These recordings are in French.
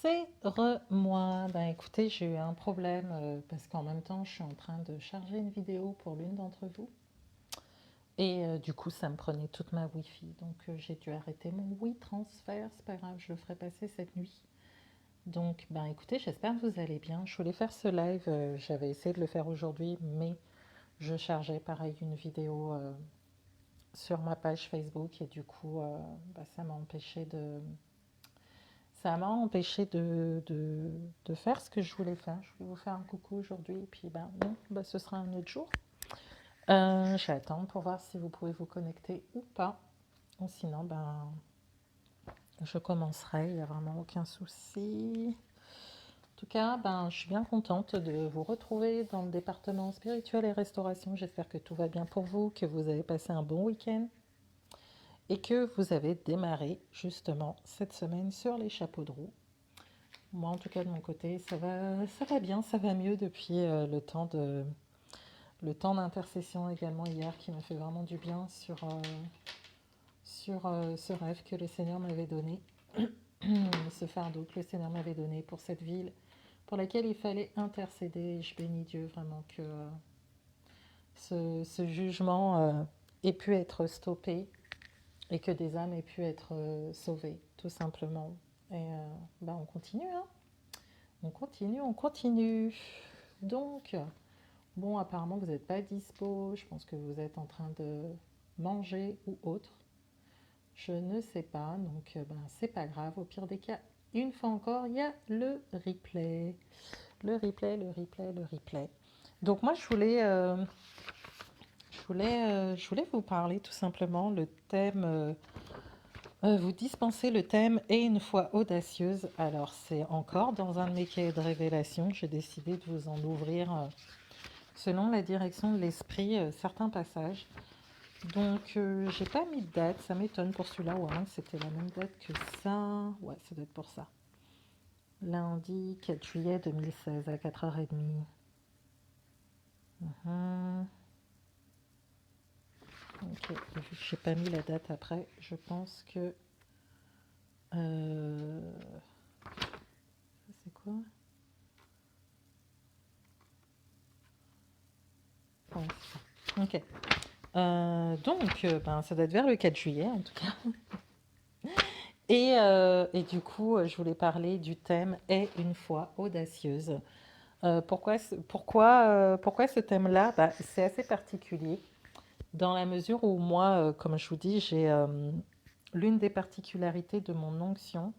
C'est re-moi. Ben écoutez, j'ai eu un problème parce qu'en même temps, je suis en train de charger une vidéo pour l'une d'entre vous. Et du coup, ça me prenait toute ma Wi-Fi. Donc j'ai dû arrêter mon WeTransfer. C'est pas grave, je le ferai passer cette nuit. Donc, ben écoutez, j'espère que vous allez bien. Je voulais faire ce live. J'avais essayé de le faire aujourd'hui, mais je chargeais pareil une vidéo sur ma page Facebook. Et du coup, ben, ça m'a empêché de faire ce que je voulais faire. Je voulais vous faire un coucou aujourd'hui, et puis ben non, ben, ce sera un autre jour. J'attends pour voir si vous pouvez vous connecter ou pas. Ou sinon, ben, je commencerai, il n'y a vraiment aucun souci. En tout cas, ben, je suis bien contente de vous retrouver dans le département spirituel et restauration. J'espère que tout va bien pour vous, que vous avez passé un bon week-end et que vous avez démarré justement cette semaine sur les chapeaux de roue. Moi, en tout cas, de mon côté, ça va bien, ça va mieux depuis le temps d'intercession également hier qui m'a fait vraiment du bien sur ce rêve que le Seigneur m'avait donné, ce fardeau que le Seigneur m'avait donné pour cette ville pour laquelle il fallait intercéder. Et je bénis Dieu vraiment que ce jugement ait pu être stoppé et que des âmes aient pu être sauvées, tout simplement. Et ben, on continue, hein. On continue, on continue. Donc, bon, apparemment, vous n'êtes pas dispo. Je pense que vous êtes en train de manger ou autre. Je ne sais pas. Donc, ben, c'est pas grave. Au pire des cas, une fois encore, il y a le replay. Le replay, le replay, le replay. Donc, moi, je voulais vous parler tout simplement le thème. Vous dispensez le thème et une foi audacieuse. Alors, c'est encore dans un de mes cahiers de révélation. J'ai décidé de vous en ouvrir selon la direction de l'esprit certains passages. Donc, j'ai pas mis de date, ça m'étonne pour celui-là, ou alors c'était la même date que ça. Ouais, ça doit être pour ça. Lundi 4 juillet 2016 à 4h30. Mhm. Ok, et vu que j'ai pas mis la date après, je pense que. C'est quoi? Ouais, c'est ça. Ok. Donc, ben, ça doit être vers le 4 juillet en tout cas. Et du coup, je voulais parler du thème Est une foi audacieuse. Pourquoi ce thème-là? Bah, c'est assez particulier dans la mesure où moi, comme je vous dis, j'ai l'une des particularités de mon onction,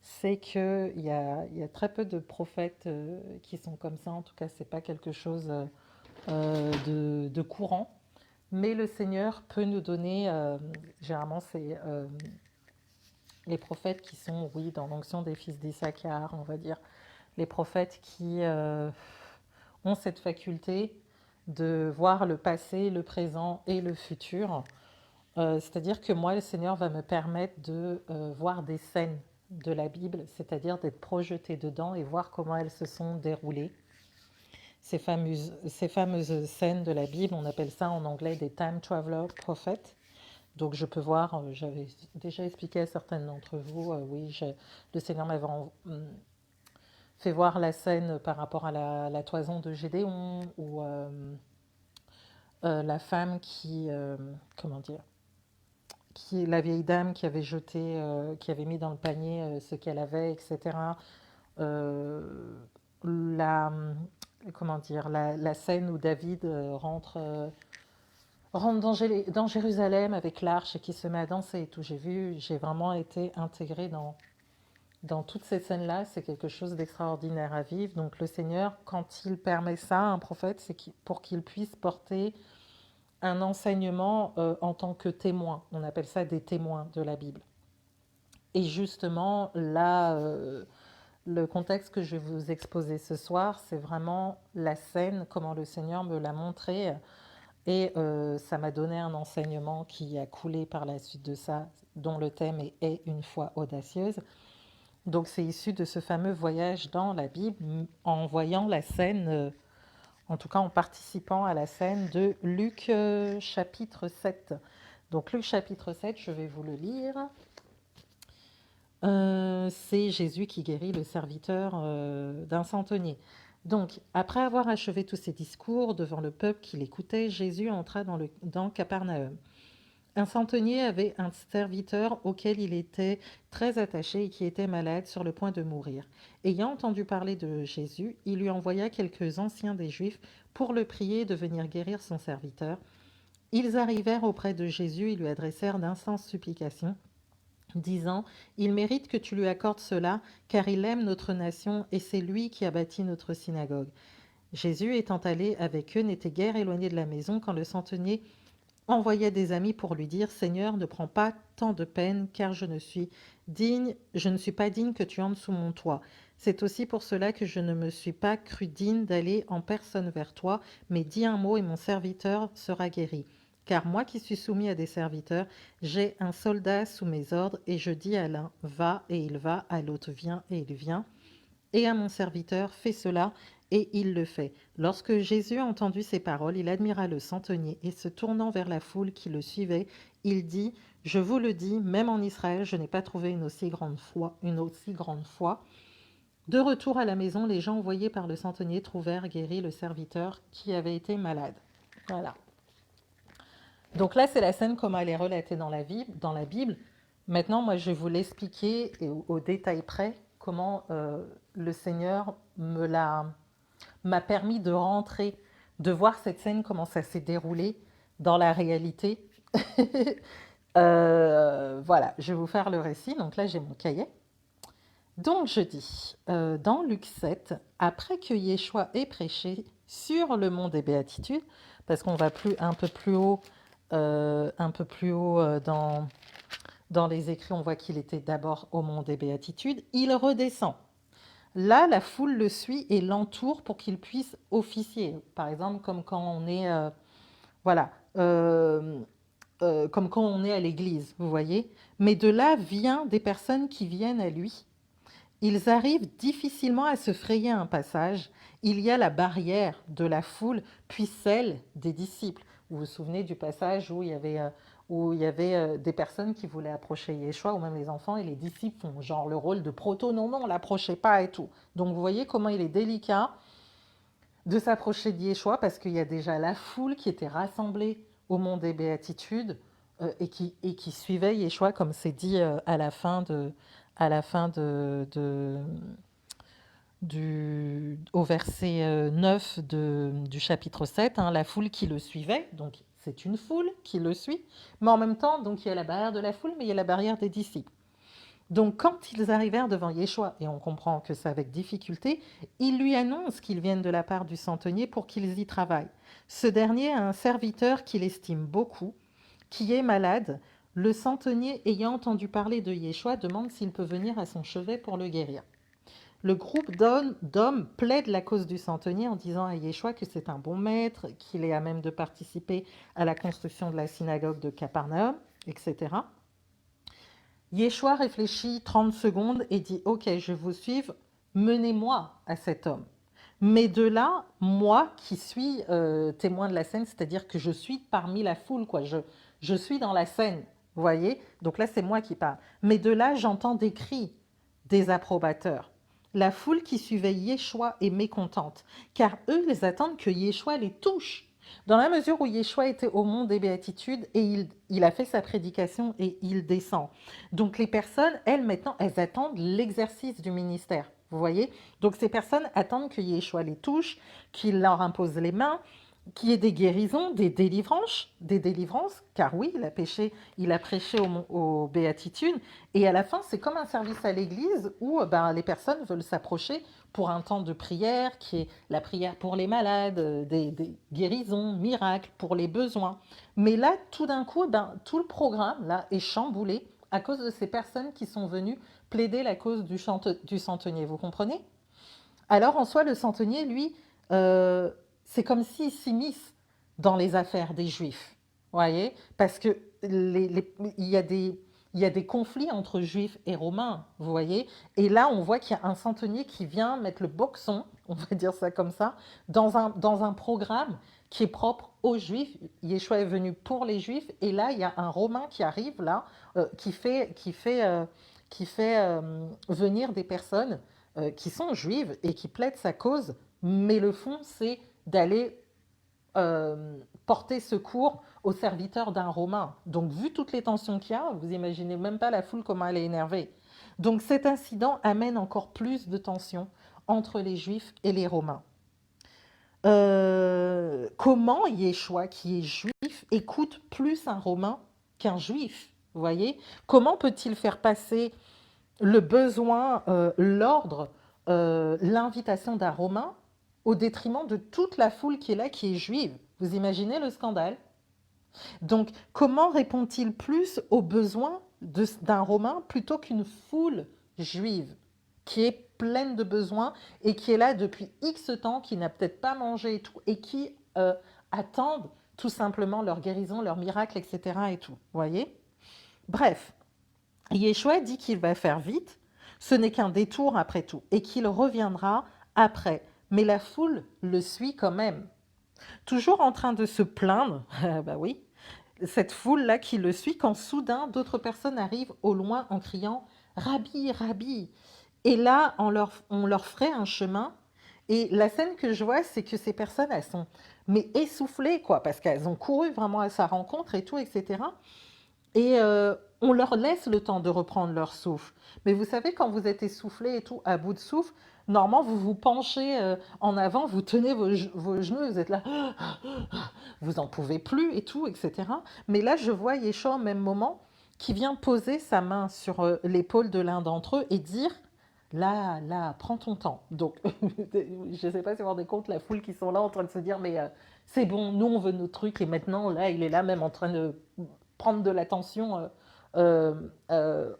c'est qu'il y a très peu de prophètes qui sont comme ça. En tout cas, c'est pas quelque chose de courant. Mais le Seigneur peut nous donner, généralement, c'est les prophètes qui sont, oui, dans l'onction des fils d'Issachar, on va dire, les prophètes qui ont cette faculté de voir le passé, le présent et le futur. C'est-à-dire que moi, le Seigneur va me permettre de voir des scènes de la Bible, c'est-à-dire d'être projeté dedans et voir comment elles se sont déroulées. Ces fameuses scènes de la Bible, on appelle ça en anglais des time traveler prophets. Donc je peux voir, j'avais déjà expliqué à certaines d'entre vous, oui, le Seigneur m'avait fait voir la scène par rapport à la toison de Gédéon ou la femme comment dire, la vieille dame qui avait jeté, qui avait mis dans le panier ce qu'elle avait, etc. Euh, la, comment dire, la scène où David rentre dans Jérusalem avec l'arche et qui se met à danser et tout. J'ai vraiment été intégrée dans toutes ces scènes-là. C'est quelque chose d'extraordinaire à vivre. Donc le Seigneur, quand il permet ça à un prophète, c'est pour qu'il puisse porter un enseignement en tant que témoin. On appelle ça des témoins de la Bible. Et justement, là, le contexte que je vais vous exposer ce soir, c'est vraiment la scène, comment le Seigneur me l'a montré. Et ça m'a donné un enseignement qui a coulé par la suite de ça, dont le thème est une foi audacieuse. Donc c'est issu de ce fameux voyage dans la Bible, en voyant la scène, en tout cas en participant à la scène de Luc chapitre 7. Donc Luc chapitre 7, je vais vous le lire. c'est Jésus qui guérit le serviteur d'un centenier. Donc, après avoir achevé tous ses discours devant le peuple qui l'écoutait, Jésus entra dans Capernaum. Un centenier avait un serviteur auquel il était très attaché et qui était malade sur le point de mourir. Ayant entendu parler de Jésus, il lui envoya quelques anciens des Juifs pour le prier de venir guérir son serviteur. Ils arrivèrent auprès de Jésus et lui adressèrent d'incenses supplications, disant: Il mérite que tu lui accordes cela, car il aime notre nation et c'est lui qui a bâti notre synagogue. Jésus, étant allé avec eux, n'était guère éloigné de la maison quand le centenier envoya des amis pour lui dire: Seigneur, ne prends pas tant de peine, car je ne suis pas digne que tu entres sous mon toit. C'est aussi pour cela que je ne me suis pas cru digne d'aller en personne vers toi, mais dis un mot et mon serviteur sera guéri. Car moi qui suis soumis à des serviteurs, j'ai un soldat sous mes ordres, et je dis à l'un: Va, et il va, à l'autre: Viens, et il vient, et à mon serviteur: Fais cela, et il le fait. Lorsque Jésus a entendu ces paroles, il admira le centenier, et se tournant vers la foule qui le suivait, il dit: Je vous le dis, même en Israël, je n'ai pas trouvé une aussi grande foi. De retour à la maison, les gens envoyés par le centenier trouvèrent guéri le serviteur qui avait été malade. Voilà. Donc là, c'est la scène comme elle est relatée dans la Bible. Maintenant, moi, je vais vous l'expliquer au détail près comment le Seigneur m'a permis de rentrer, de voir cette scène, comment ça s'est déroulé dans la réalité. Voilà, je vais vous faire le récit. Donc là, j'ai mon cahier. Donc je dis, dans Luc 7, après que Yeshua ait prêché sur le mont des Béatitudes, parce qu'on va un peu plus haut, dans les écrits, on voit qu'il était d'abord au mont des Béatitudes, il redescend. Là, la foule le suit et l'entoure pour qu'il puisse officier. Par exemple, comme quand on est, voilà, comme quand on est à l'église, vous voyez. Mais de là vient des personnes qui viennent à lui. Ils arrivent difficilement à se frayer un passage. Il y a la barrière de la foule, puis celle des disciples. Vous vous souvenez du passage où il y avait des personnes qui voulaient approcher Yeshua, ou même les enfants, et les disciples font genre le rôle de proto, non, non, l'approchez pas et tout. Donc vous voyez comment il est délicat de s'approcher de Yeshua, parce qu'il y a déjà la foule qui était rassemblée au mont des Béatitudes et qui suivait Yeshua, comme c'est dit à la fin au verset 9 du chapitre 7, hein, la foule qui le suivait. Donc c'est une foule qui le suit, mais en même temps, donc il y a la barrière de la foule, mais il y a la barrière des disciples. Donc quand ils arrivèrent devant Yeshua, et on comprend que c'est avec difficulté, ils lui annoncent qu'ils viennent de la part du centenier pour qu'ils y travaillent. Ce dernier a un serviteur qu'il estime beaucoup, qui est malade. Le centenier, ayant entendu parler de Yeshua, demande s'il peut venir à son chevet pour le guérir. Le groupe d'hommes plaide la cause du centenier en disant à Yeshua que c'est un bon maître, qu'il est à même de participer à la construction de la synagogue de Capernaum, etc. Yeshua réfléchit 30 secondes et dit: Ok, je vous suis, menez-moi à cet homme. Mais de là, moi qui suis témoin de la scène, c'est-à-dire que je suis parmi la foule, quoi. Je suis dans la scène, vous voyez. Donc là, c'est moi qui parle. Mais de là, j'entends des cris des approbateurs. La foule qui suivait Yeshua est mécontente, car eux, ils attendent que Yeshua les touche. Dans la mesure où Yeshua était au mont des Béatitudes et il a fait sa prédication et il descend. Donc les personnes, elles, maintenant, elles attendent l'exercice du ministère. Vous voyez? Donc ces personnes attendent que Yeshua les touche, qu'il leur impose les mains, qu'il y ait des guérisons, des délivrances, car oui, il a prêché aux béatitudes, et à la fin, c'est comme un service à l'église où les personnes veulent s'approcher pour un temps de prière, qui est la prière pour les malades, des guérisons, miracles, pour les besoins. Mais là, tout d'un coup, tout le programme là est chamboulé à cause de ces personnes qui sont venues plaider la cause du centenier. Vous comprenez? Alors, en soi, le centenier, lui, c'est comme s'il s'immisce dans les affaires des Juifs, voyez, parce que il y a des conflits entre Juifs et Romains, vous voyez, et là, on voit qu'il y a un centenier qui vient mettre le boxon, on va dire ça comme ça, dans un programme qui est propre aux Juifs. Yeshua est venu pour les Juifs, et là, il y a un Romain qui arrive là, qui venir des personnes qui sont juives et qui plaident sa cause, mais le fond, c'est d'aller porter secours aux serviteurs d'un Romain. Donc, vu toutes les tensions qu'il y a, vous imaginez même pas la foule comment elle est énervée. Donc, cet incident amène encore plus de tensions entre les Juifs et les Romains. Comment Yeshua, qui est juif, écoute plus un Romain qu'un Juif? Vous voyez? Comment peut-il faire passer le besoin, l'ordre, l'invitation d'un Romain au détriment de toute la foule qui est là, qui est juive? Vous imaginez le scandale? Donc, comment répond-il plus aux besoins d'un Romain plutôt qu'une foule juive qui est pleine de besoins et qui est là depuis X temps, qui n'a peut-être pas mangé et tout, et qui attendent tout simplement leur guérison, leur miracle, etc. et tout. Vous voyez? Bref, Yeshua dit qu'il va faire vite, ce n'est qu'un détour après tout, et qu'il reviendra après. Mais la foule le suit quand même. Toujours en train de se plaindre, bah oui, cette foule-là qui le suit, quand soudain d'autres personnes arrivent au loin en criant « Rabbi, Rabbi !» Et là, on leur ferait un chemin. Et la scène que je vois, c'est que ces personnes, elles sont mais essoufflées, quoi, parce qu'elles ont couru vraiment à sa rencontre et tout, etc. Et on leur laisse le temps de reprendre leur souffle. Mais vous savez, quand vous êtes essoufflé et tout, à bout de souffle, normalement, vous vous penchez en avant, vous tenez vos genoux, vous êtes là, vous en pouvez plus et tout, etc. Mais là, je vois Yeshua au même moment qui vient poser sa main sur l'épaule de l'un d'entre eux et dire, là, là, prends ton temps. Donc, je ne sais pas si vous vous rendez compte, la foule qui sont là en train de se dire, mais c'est bon, nous, on veut nos trucs. Et maintenant, là, il est là même en train de prendre de l'attention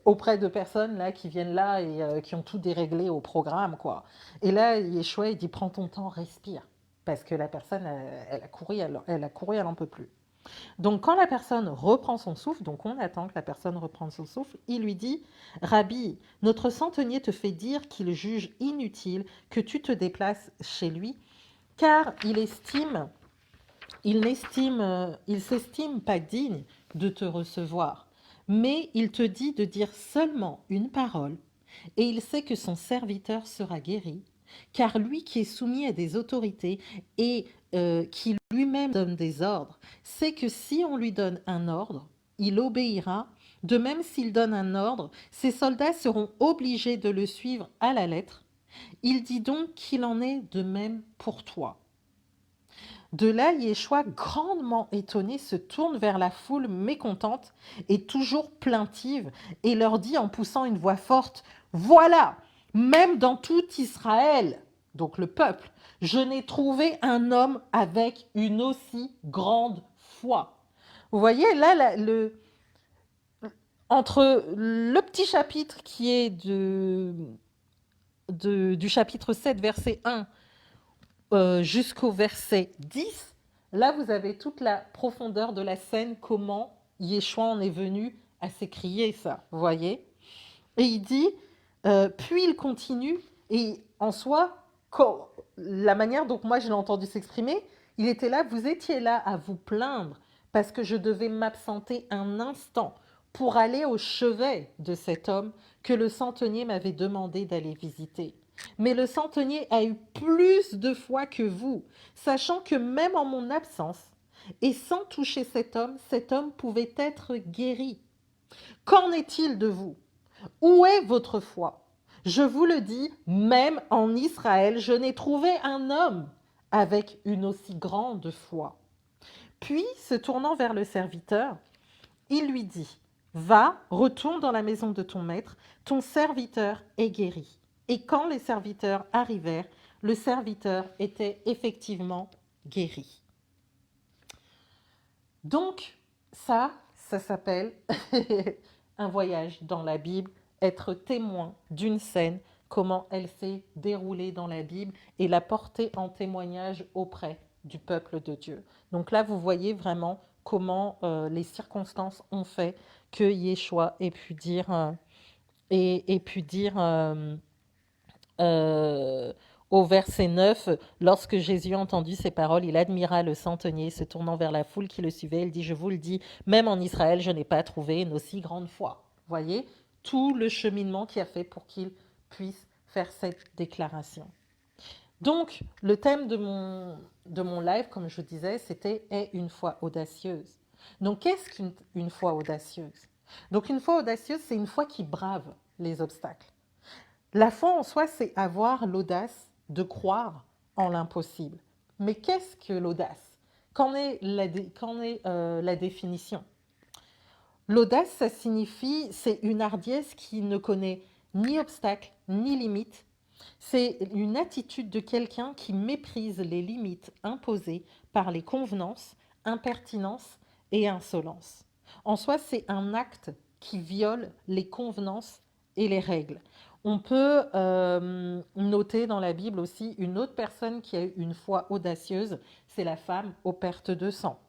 auprès de personnes là, qui viennent là et qui ont tout déréglé au programme, quoi. Et là, Yeshua, il dit, prends ton temps, respire. Parce que la personne, elle a couru, elle n'en peut plus. Donc, quand la personne reprend son souffle, donc on attend que la personne reprenne son souffle, il lui dit, Rabbi, notre centenier te fait dire qu'il juge inutile que tu te déplaces chez lui, car il s'estime pas digne de te recevoir. Mais il te dit de dire seulement une parole, et il sait que son serviteur sera guéri, car lui qui est soumis à des autorités et qui lui-même donne des ordres, sait que si on lui donne un ordre, il obéira. De même, s'il donne un ordre, ses soldats seront obligés de le suivre à la lettre. Il dit donc qu'il en est de même pour toi. De là, Yeshua, grandement étonné, se tourne vers la foule mécontente et toujours plaintive et leur dit en poussant une voix forte, « Voilà, même dans tout Israël, donc le peuple, je n'ai trouvé un homme avec une aussi grande foi. » Vous voyez, là, entre le petit chapitre qui est du chapitre 7, verset 1, jusqu'au verset 10, là vous avez toute la profondeur de la scène, comment Yeshua en est venu à s'écrier ça, vous voyez. Et il dit, puis il continue, et en soi, la manière dont moi je l'ai entendu s'exprimer, il était là, vous étiez là à vous plaindre, parce que je devais m'absenter un instant pour aller au chevet de cet homme que le centenier m'avait demandé d'aller visiter. Mais le centenier a eu plus de foi que vous, sachant que même en mon absence, et sans toucher cet homme pouvait être guéri. Qu'en est-il de vous? Où est votre foi? Je vous le dis, même en Israël, je n'ai trouvé un homme avec une aussi grande foi. Puis, se tournant vers le serviteur, il lui dit, « Va, retourne dans la maison de ton maître, ton serviteur est guéri. » Et quand les serviteurs arrivèrent, le serviteur était effectivement guéri. Donc, ça s'appelle un voyage dans la Bible, être témoin d'une scène, comment elle s'est déroulée dans la Bible et la porter en témoignage auprès du peuple de Dieu. Donc là, vous voyez vraiment comment les circonstances ont fait que Yeshua ait pu dire, au verset 9, lorsque Jésus a entendu ces paroles, il admira le centenier, se tournant vers la foule qui le suivait. Il dit, je vous le dis, même en Israël, je n'ai pas trouvé une aussi grande foi. Voyez, tout le cheminement qu'il a fait pour qu'il puisse faire cette déclaration. Donc, le thème de mon live, comme je disais, c'était « Aie une foi audacieuse ». Donc, qu'est-ce qu'une foi audacieuse? Donc, une foi audacieuse, c'est une foi qui brave les obstacles. La foi en soi, c'est avoir l'audace de croire en l'impossible. Mais qu'est-ce que l'audace? Qu'en est la définition? L'audace, ça signifie, c'est une hardiesse qui ne connaît ni obstacle, ni limite. C'est une attitude de quelqu'un qui méprise les limites imposées par les convenances, impertinences et insolences. En soi, c'est un acte qui viole les convenances et les règles. On peut noter dans la Bible aussi une autre personne qui a eu une foi audacieuse, c'est la femme aux pertes de sang.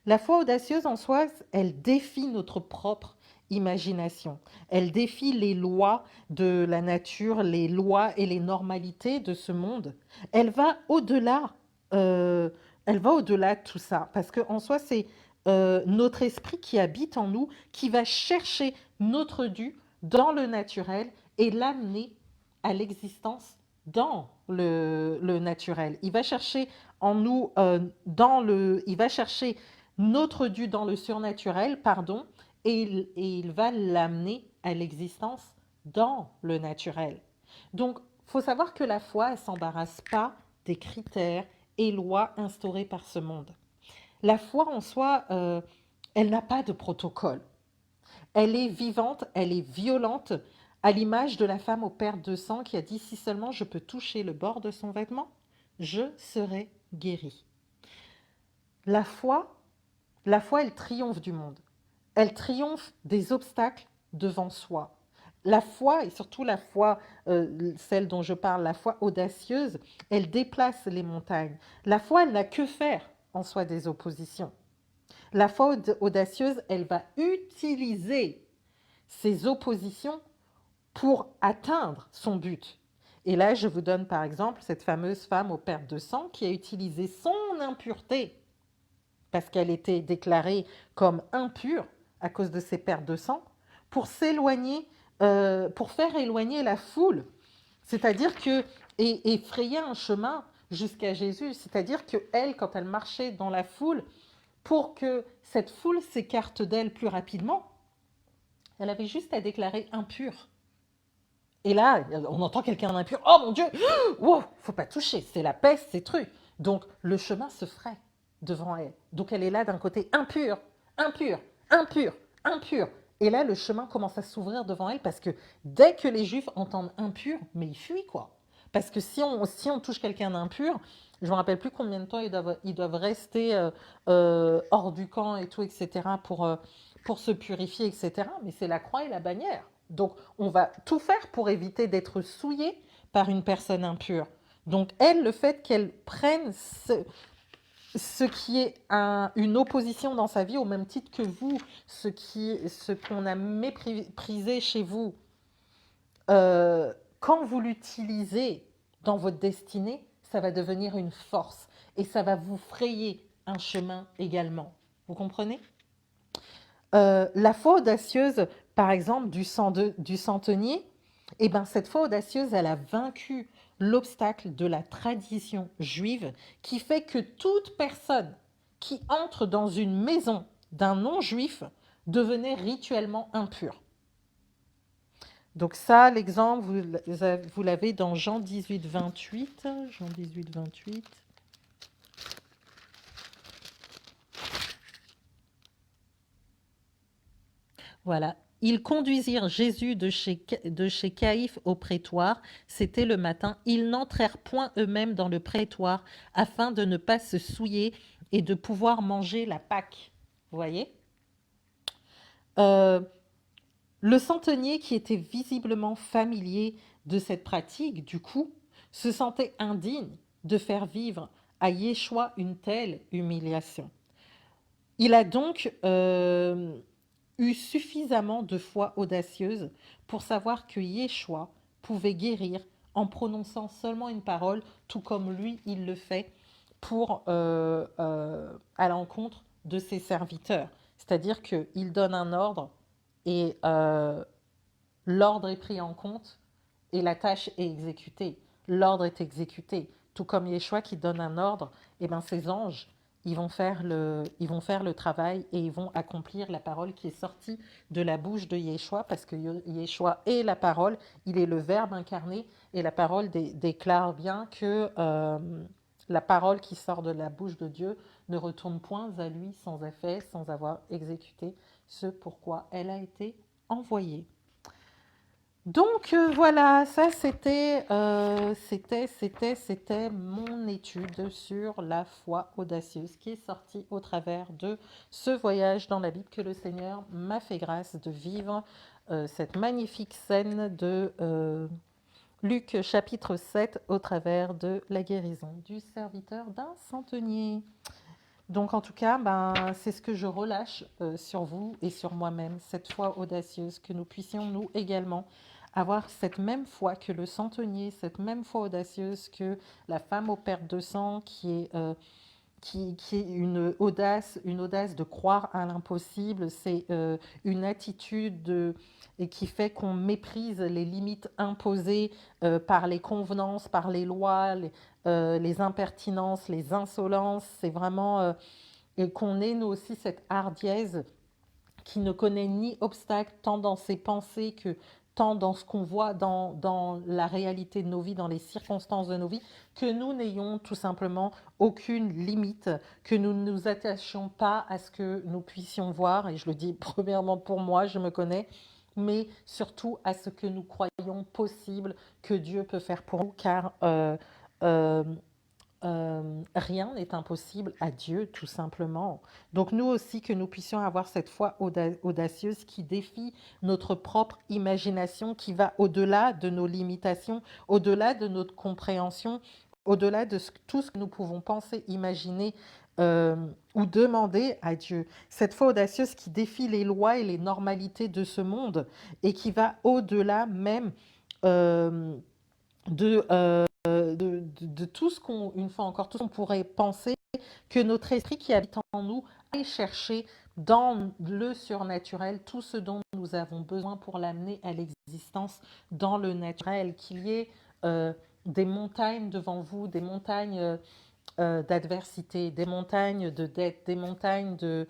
La foi audacieuse en soi, elle défie notre propre imagination. Elle défie les lois de la nature, les lois et les normalités de ce monde. Elle va au-delà, elle va au-delà de tout ça, parce qu'en soi, c'est notre esprit qui habite en nous, qui va chercher notre dû dans le naturel et l'amener à l'existence dans le naturel. Il va chercher en nous, il va chercher notre dû dans le surnaturel, pardon, et il va l'amener à l'existence dans le naturel. Donc, il faut savoir que la foi, elle ne s'embarrasse pas des critères et lois instaurés par ce monde. La foi en soi, elle n'a pas de protocole. Elle est vivante, elle est violente, à l'image de la femme aux pertes de sang qui a dit « Si seulement je peux toucher le bord de son vêtement, je serai guérie ». La foi, elle triomphe du monde. Elle triomphe des obstacles devant soi. La foi, et surtout la foi, celle dont je parle, la foi audacieuse, elle déplace les montagnes. La foi, elle n'a que faire en soi des oppositions. La foi audacieuse, elle va utiliser ses oppositions pour atteindre son but. Et là, je vous donne par exemple cette fameuse femme aux pertes de sang qui a utilisé son impureté parce qu'elle était déclarée comme impure à cause de ses pertes de sang, pour s'éloigner, pour faire éloigner la foule, c'est-à-dire que et frayer un chemin jusqu'à Jésus, c'est-à-dire que elle, quand elle marchait dans la foule, pour que cette foule s'écarte d'elle plus rapidement, elle avait juste à déclarer impure. Et là, on entend quelqu'un d'impur. Oh mon Dieu, wow, faut pas toucher, c'est la peste, c'est truc. Donc le chemin se ferait devant elle. Donc elle est là d'un côté impure, impure, impure, impure. Et là, le chemin commence à s'ouvrir devant elle parce que dès que les Juifs entendent impur, mais ils fuient quoi. Parce que si on touche quelqu'un d'impur, je ne me rappelle plus combien de temps ils doivent rester hors du camp et tout, etc. Pour se purifier, etc. Mais c'est la croix et la bannière. Donc, on va tout faire pour éviter d'être souillé par une personne impure. Donc, elle, le fait qu'elle prenne ce qui est une opposition dans sa vie, au même titre que vous, ce qu'on a méprisé chez vous, quand vous l'utilisez dans votre destinée, ça va devenir une force et ça va vous frayer un chemin également. Vous comprenez? La foi audacieuse, par exemple, du centenier, eh ben, cette foi audacieuse, elle a vaincu l'obstacle de la tradition juive qui fait que toute personne qui entre dans une maison d'un non-juif devenait rituellement impure. Donc ça, l'exemple, vous l'avez dans Jean 18, 28. Jean 18, 28. Voilà. Ils conduisirent Jésus de chez Caïphe au prétoire. C'était le matin. Ils n'entrèrent point eux-mêmes dans le prétoire afin de ne pas se souiller et de pouvoir manger la Pâque. Vous voyez? Le centenier, qui était visiblement familier de cette pratique, du coup, se sentait indigne de faire vivre à Yeshua une telle humiliation. Il a donc eu suffisamment de foi audacieuse pour savoir que Yeshua pouvait guérir en prononçant seulement une parole, tout comme lui, il le fait à l'encontre de ses serviteurs. C'est-à-dire qu'il donne un ordre et l'ordre est pris en compte et la tâche est exécutée. L'ordre est exécuté. Tout comme Yeshua qui donne un ordre, et ben ces anges, ils vont faire le travail et ils vont accomplir la parole qui est sortie de la bouche de Yeshua, parce que Yeshua est la parole, il est le Verbe incarné, et la parole déclare bien que la parole qui sort de la bouche de Dieu ne retourne point à lui sans effet, sans avoir exécuté ce pourquoi elle a été envoyée. Donc voilà, ça c'était mon étude sur la foi audacieuse qui est sortie au travers de ce voyage dans la Bible que le Seigneur m'a fait grâce de vivre cette magnifique scène de Luc chapitre 7 au travers de la guérison du serviteur d'un centenier. Donc en tout cas, ben, c'est ce que je relâche sur vous et sur moi-même, cette foi audacieuse, que nous puissions nous également avoir cette même foi que le centenier, cette même foi audacieuse que la femme aux pertes de sang qui est une audace de croire à l'impossible. C'est une attitude et qui fait qu'on méprise les limites imposées par les convenances, par les lois, les impertinences, les insolences. C'est vraiment et qu'on ait nous aussi cette hardiesse qui ne connaît ni obstacle tant dans ses pensées que tant dans ce qu'on voit dans la réalité de nos vies, dans les circonstances de nos vies, que nous n'ayons tout simplement aucune limite, que nous ne nous attachions pas à ce que nous puissions voir, et je le dis premièrement pour moi, je me connais, mais surtout à ce que nous croyons possible que Dieu peut faire pour nous, car euh, rien n'est impossible à Dieu, tout simplement. Donc nous aussi, que nous puissions avoir cette foi audacieuse qui défie notre propre imagination, qui va au-delà de nos limitations, au-delà de notre compréhension, au-delà de tout ce que nous pouvons penser, imaginer ou demander à Dieu. Cette foi audacieuse qui défie les lois et les normalités de ce monde et qui va au-delà même euh, de, de tout ce qu'on, une fois encore, tout ce qu'on pourrait penser, que notre esprit qui habite en nous aille chercher dans le surnaturel tout ce dont nous avons besoin pour l'amener à l'existence dans le naturel, qu'il y ait des montagnes devant vous, des montagnes d'adversité, des montagnes de dettes, des montagnes de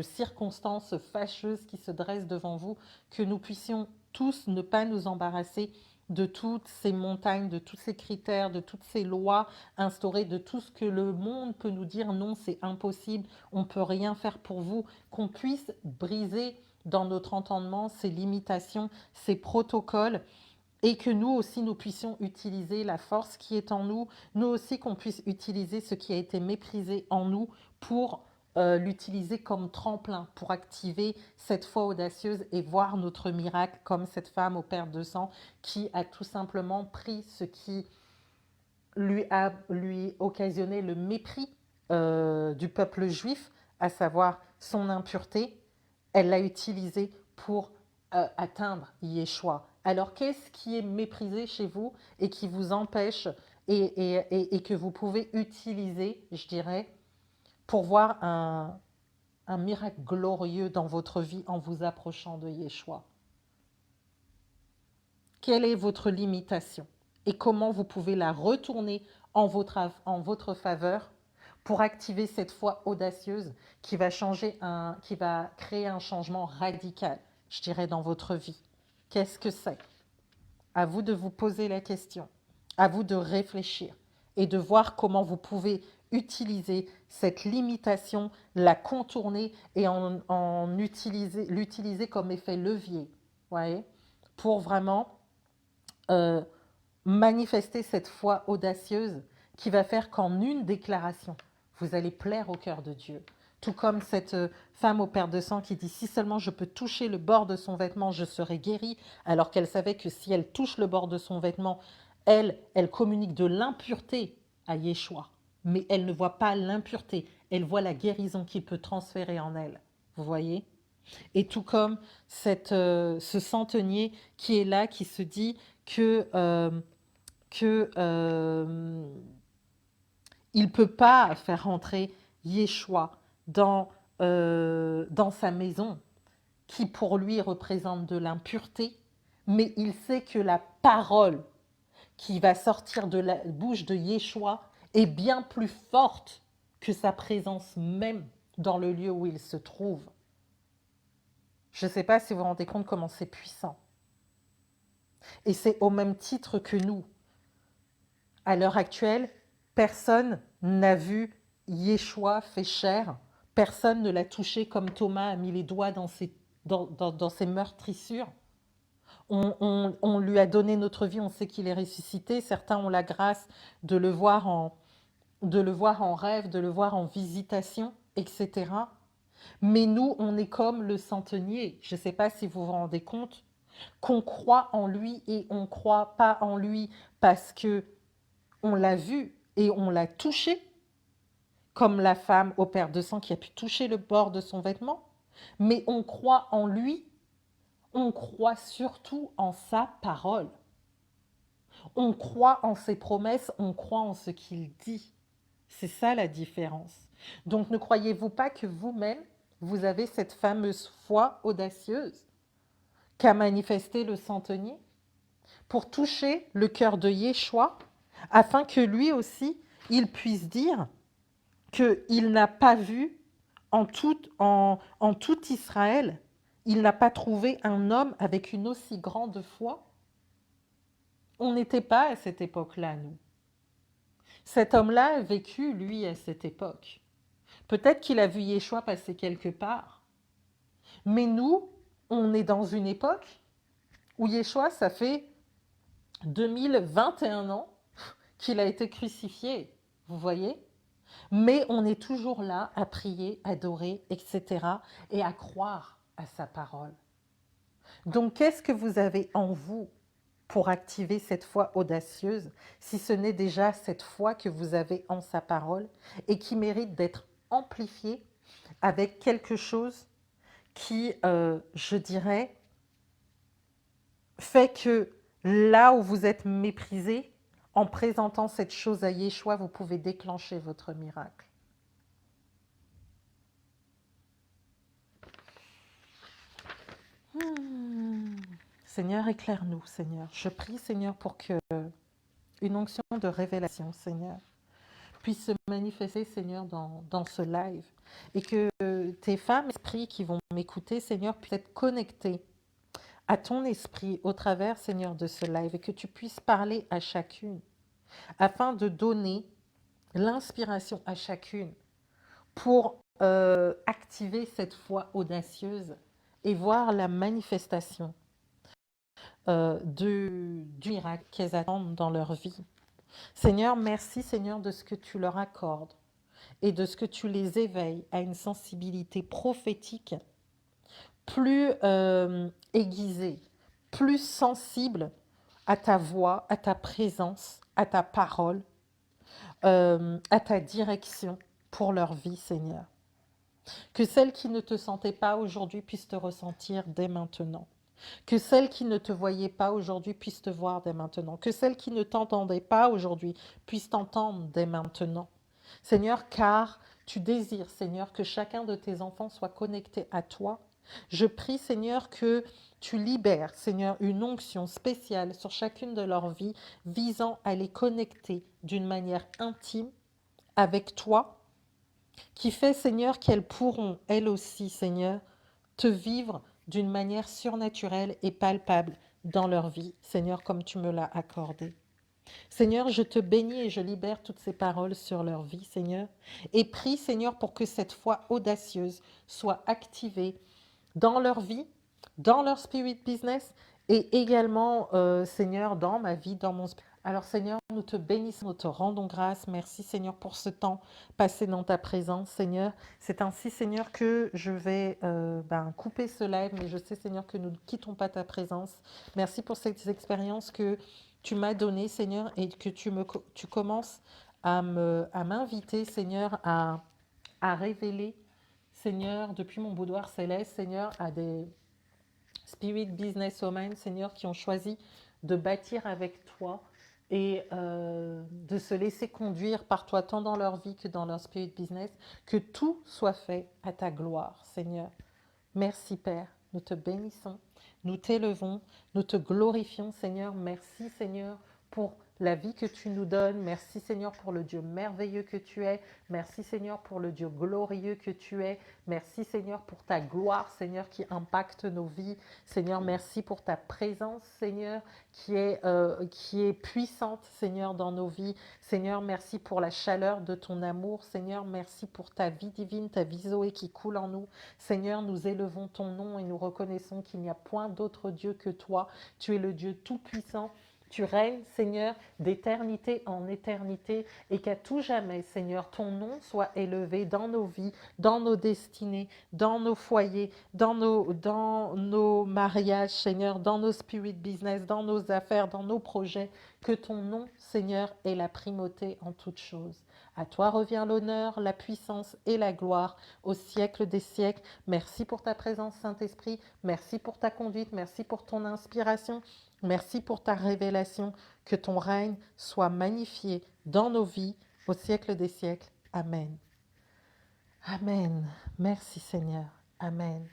circonstances fâcheuses qui se dressent devant vous, que nous puissions tous ne pas nous embarrasser de toutes ces montagnes, de tous ces critères, de toutes ces lois instaurées, de tout ce que le monde peut nous dire non, c'est impossible, on ne peut rien faire pour vous, qu'on puisse briser dans notre entendement ces limitations, ces protocoles, et que nous aussi, nous puissions utiliser la force qui est en nous, nous aussi qu'on puisse utiliser ce qui a été méprisé en nous pour l'utiliser comme tremplin, pour activer cette foi audacieuse et voir notre miracle comme cette femme aux pertes de sang qui a tout simplement pris ce qui lui occasionné le mépris du peuple juif, à savoir son impureté. Elle l'a utilisé pour atteindre Yeshua. Alors, qu'est-ce qui est méprisé chez vous et qui vous empêche et que vous pouvez utiliser, je dirais, pour voir un miracle glorieux dans votre vie en vous approchant de Yeshua? Quelle est votre limitation et comment vous pouvez la retourner en votre faveur pour activer cette foi audacieuse qui va qui va créer un changement radical, je dirais, dans votre vie. Qu'est-ce que c'est? À vous de vous poser la question, à vous de réfléchir et de voir comment vous pouvez utiliser cette limitation, la contourner et l'utiliser comme effet levier, voyez, pour vraiment euh, manifester cette foi audacieuse qui va faire qu'en une déclaration, vous allez plaire au cœur de Dieu. Tout comme cette femme au père de sang qui dit « Si seulement je peux toucher le bord de son vêtement, je serai guérie », alors qu'elle savait que si elle touche le bord de son vêtement, elle communique de l'impureté à Yeshua. Mais elle ne voit pas l'impureté, elle voit la guérison qu'il peut transférer en elle. Vous voyez? Et tout comme ce centenier qui est là, qui se dit que il ne peut pas faire rentrer Yeshua dans sa maison. qui pour lui représente de l'impureté, mais il sait que la parole qui va sortir de la bouche de Yeshua est bien plus forte que sa présence même dans le lieu où il se trouve. Je ne sais pas si vous vous rendez compte comment c'est puissant. Et c'est au même titre que nous. À l'heure actuelle, personne n'a vu Yeshua fait chair. Personne ne l'a touché comme Thomas a mis les doigts dans ses meurtrissures. On lui a donné notre vie, on sait qu'il est ressuscité. Certains ont la grâce de le voir en rêve, de le voir en visitation, etc. Mais nous, on est comme le centenier. Je ne sais pas si vous vous rendez compte qu'on croit en lui et on ne croit pas en lui parce que on l'a vu et on l'a touché, comme la femme au père de sang qui a pu toucher le bord de son vêtement. Mais on croit en lui, on croit surtout en sa parole. On croit en ses promesses, on croit en ce qu'il dit. C'est ça la différence. Donc ne croyez-vous pas que vous-même, vous avez cette fameuse foi audacieuse qu'a manifesté le centenier pour toucher le cœur de Yeshua afin que lui aussi, il puisse dire qu'il n'a pas vu en tout Israël, il n'a pas trouvé un homme avec une aussi grande foi. On n'était pas à cette époque-là, nous. Cet homme-là a vécu, lui, à cette époque. Peut-être qu'il a vu Yeshua passer quelque part. Mais nous, on est dans une époque où Yeshua, ça fait 2021 ans qu'il a été crucifié. Vous voyez? Mais on est toujours là à prier, adorer, etc. et à croire à sa parole. Donc, qu'est-ce que vous avez en vous pour activer cette foi audacieuse, si ce n'est déjà cette foi que vous avez en sa parole et qui mérite d'être amplifiée avec quelque chose qui, je dirais, fait que là où vous êtes méprisé, en présentant cette chose à Yeshua, vous pouvez déclencher votre miracle. Seigneur, éclaire-nous, Seigneur. Je prie, Seigneur, pour que une onction de révélation, Seigneur, puisse se manifester, Seigneur, dans ce live. Et que tes femmes esprits qui vont m'écouter, Seigneur, puissent être connectées à ton esprit au travers, Seigneur, de ce live. Et que tu puisses parler à chacune afin de donner l'inspiration à chacune pour activer cette foi audacieuse et voir la manifestation du miracle qu'elles attendent dans leur vie. Seigneur, merci Seigneur de ce que tu leur accordes et de ce que tu les éveilles à une sensibilité prophétique plus aiguisée, plus sensible à ta voix, à ta présence, à ta parole, à ta direction pour leur vie, Seigneur. Que celles qui ne te sentaient pas aujourd'hui puissent te ressentir dès maintenant. Que celles qui ne te voyaient pas aujourd'hui puissent te voir dès maintenant. Que celles qui ne t'entendaient pas aujourd'hui puissent t'entendre dès maintenant. Seigneur, car tu désires, Seigneur, que chacun de tes enfants soit connecté à toi. Je prie, Seigneur, que tu libères, Seigneur, une onction spéciale sur chacune de leurs vies visant à les connecter d'une manière intime avec toi, qui fait, Seigneur, qu'elles pourront, elles aussi, Seigneur, te vivre d'une manière surnaturelle et palpable dans leur vie, Seigneur, comme tu me l'as accordé. Seigneur, je te bénis et je libère toutes ces paroles sur leur vie, Seigneur, et prie, Seigneur, pour que cette foi audacieuse soit activée dans leur vie, dans leur spirit business et également, Seigneur, dans ma vie, dans mon spirit. Alors Seigneur, nous te bénissons, nous te rendons grâce. Merci Seigneur pour ce temps passé dans ta présence, Seigneur. C'est ainsi, Seigneur, que je vais couper ce live, mais je sais, Seigneur, que nous ne quittons pas ta présence. Merci pour ces expériences que tu m'as données, Seigneur, et que tu commences à m'inviter, Seigneur, à révéler, Seigneur, depuis mon boudoir céleste, Seigneur, à des spirit business women, Seigneur, qui ont choisi de bâtir avec toi et de se laisser conduire par toi, tant dans leur vie que dans leur spirit business, que tout soit fait à ta gloire, Seigneur. Merci, Père. nous te bénissons, nous t'élevons, nous te glorifions, Seigneur. Merci, Seigneur, pour la vie que tu nous donnes. Merci, Seigneur, pour le Dieu merveilleux que tu es. Merci, Seigneur, pour le Dieu glorieux que tu es. Merci, Seigneur, pour ta gloire, Seigneur, qui impacte nos vies. Seigneur, merci pour ta présence, Seigneur, qui est puissante, Seigneur, dans nos vies. Seigneur, merci pour la chaleur de ton amour. Seigneur, merci pour ta vie divine, ta vie Zoé qui coule en nous. Seigneur, nous élevons ton nom et nous reconnaissons qu'il n'y a point d'autre Dieu que toi. Tu es le Dieu tout-puissant. Tu règnes, Seigneur, d'éternité en éternité et qu'à tout jamais, Seigneur, ton nom soit élevé dans nos vies, dans nos destinées, dans nos foyers, dans nos mariages, Seigneur, dans nos spirit business, dans nos affaires, dans nos projets. Que ton nom, Seigneur, ait la primauté en toutes choses. À toi revient l'honneur, la puissance et la gloire au siècle des siècles. Merci pour ta présence, Saint-Esprit. Merci pour ta conduite. Merci pour ton inspiration. Merci pour ta révélation. Que ton règne soit magnifié dans nos vies au siècle des siècles. Amen. Amen. Merci Seigneur. Amen.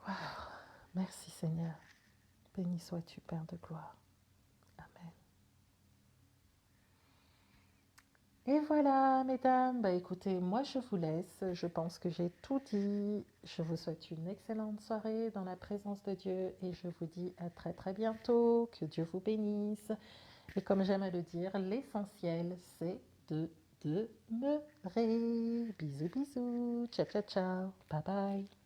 Wow. Merci Seigneur. Béni sois-tu, Père de gloire. Amen. Et voilà, mesdames, écoutez, moi je vous laisse. Je pense que j'ai tout dit. Je vous souhaite une excellente soirée dans la présence de Dieu et je vous dis à très très bientôt. Que Dieu vous bénisse. Et comme j'aime à le dire, l'essentiel c'est de demeurer. Bisous, bisous. Ciao, ciao, ciao. Bye bye.